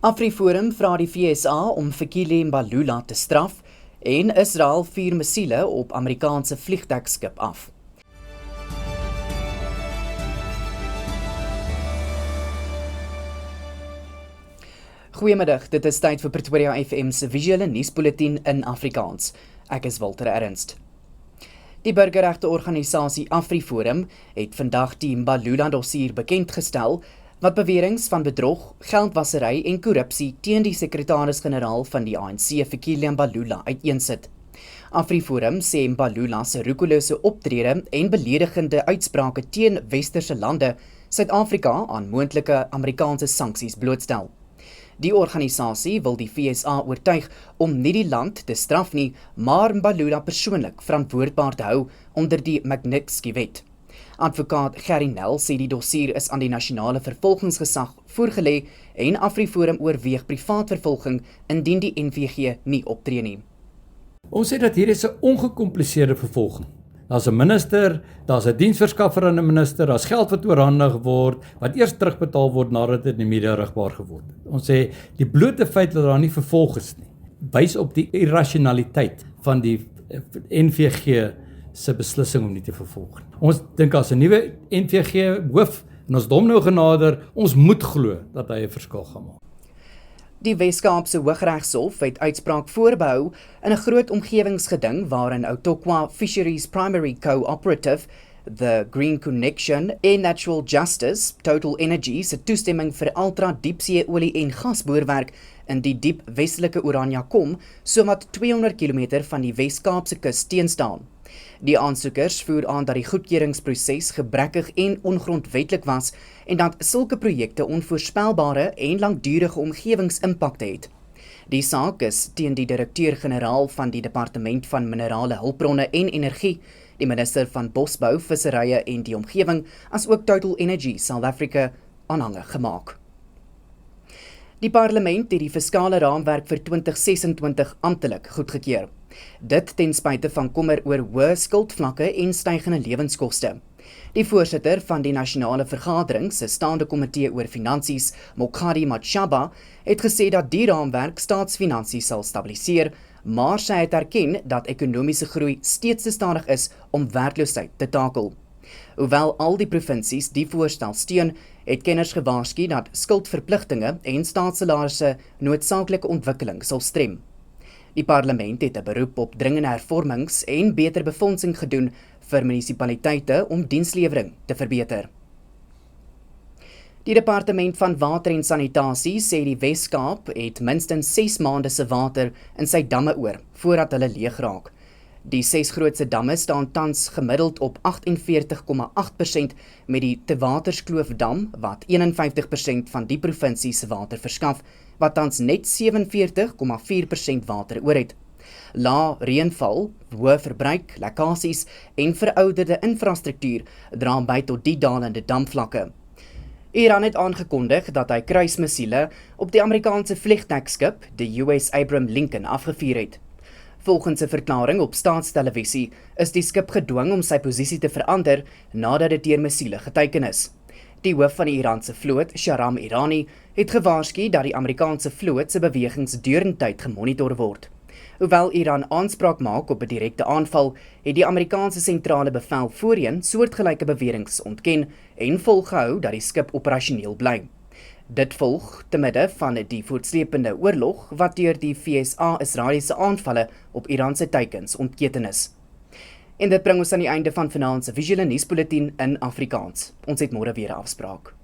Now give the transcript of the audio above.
AfriForum vra die FSA om Fikile Mbalula te straf en Israel 4 missiele op Amerikaanse vliegdekskip af. Goeiemiddag, dit is tyd vir Pretoria FM se visuele nuusbulletin in Afrikaans. Ek is Walter Ernst. Die burgerregteorganisasie AfriForum het vandag die Mbalula dossier bekendgestel wat beweringe van bedrog, geldwasery en korrupsie teen die sekretaris-generaal van die ANC, Fikile Mbalula, uiteensit. AfriForum sê Mbalula se roekelose optrede en beledigende uitsprake teen westerse lande Suid-Afrika aan moontlike Amerikaanse sanksies blootstel. Die organisasie wil die FSA oortuig om nie die land te straf nie, maar Mbalula persoonlik verantwoordbaar te hou onder die Magnitsky-wet. Advokaat Gerry Nel sê die dossier is aan die nasionale vervolgingsgesag voorgelê en AfriForum oorweeg privaat vervolging indien die NVG nie optree nie. Ons sê dat hier is 'n ongekompliseerde vervolging. Daar's 'n minister, daar's 'n diensverskaffer aan 'n minister, daar's geld wat oorhandig word, wat eers terugbetaal word nadat dit in die media rigbaar geword het. Ons sê die blote feit dat daar nie vervolg is nie, wys op die irrasionaliteit van die NVG se beslissing om nie te vervolg nie. Ons dink as 'n nuwe NVG hoof en ons dom nou genader, ons moet glo dat hy 'n verskil gaan maak. Die Wes-Kaapse Hooggeregshof het uitspraak voorbehou in 'n groot omgewingsgeding waarin Outokwa Fisheries Primary Cooperative, The Green Connection en Natural Justice, Total Energy se toestemming vir ultra-diepsee-olie en gasboorwerk in die diep westelike Oranje kom, sowat 200 km van die Wes-Kaapse kus teenstaan. Die aansoekers voer aan dat die goedkeuringsproses gebrekkig en ongrondwetlik was en dat sulke projekte onvoorspelbare en langdurige omgewingsimpakte het. Die saak is teen die direkteur-generaal van die Departement van Minerale Hulpbronne en Energie, die minister van Bosbou, Visserye en die Omgewing, as ook Total Energy South Africa aanhangig gemaak. Die parlement het die fiskale raamwerk vir 2026 amptelik goedgekeur. Dit ten spyte van kommer oor hoë skuldvlakke en stygende lewenskoste. Die voorsitter van die nasionale vergadering se staande komitee oor finansies, Mokhadi Machaba, het gesê dat die raamwerk staatsfinansies sal stabiliseer, maar sy het erken dat ekonomiese groei steeds te stadig is om werkloosheid te takel. Hoewel al die provinsies die voorstel steun, het kenners gewaarsku dat skuldverpligtinge en staatssalarisse noodsaaklike ontwikkeling sal strem. Die parlement het 'n beroep op dringende hervormings en beter befondsing gedoen vir munisipaliteite om dienslewering te verbeter. Die departement van water en sanitasie sê die Wes-Kaap het minstens 6 maande se water in sy damme oor voordat hulle leeg raak. Die 6 grootste damme staan tans gemiddeld op 48,8% met die Tewaterskloof-dam wat 51% van die provinsie se water verskaf, wat tans net 47,4% water oor het. Lae reënval, hoë verbruik, lekkasies en verouderde infrastruktuur dra by tot die dalende damvlakke. Iran het aangekondig dat hy kruismissiele op die Amerikaanse vliegdekskip, die US Abraham Lincoln, afgevuur het. Volgens 'n verklaring op staatstelevisie is die skip gedwing om sy posisie te verander nadat dit deur missiele geteiken is. Die hoof van die Iranse vloot, Shahram Irani, het gewaarsku dat die Amerikaanse vloot se bewegings deurentyd gemonitor word. Hoewel Iran aanspraak maak op 'n direkte aanval, het die Amerikaanse sentrale bevel voorheen soortgelyke beweringe ontken en volgehou dat die skip operasioneel bly. Dit volg te midde van die voortsleepende oorlog wat deur die FSA Israeliese aanvalle op Iran se teikens ontketen is. En dit bring ons aan die einde van vanaand se visuele nuusbulletin in Afrikaans. Ons het môre weer 'n afspraak.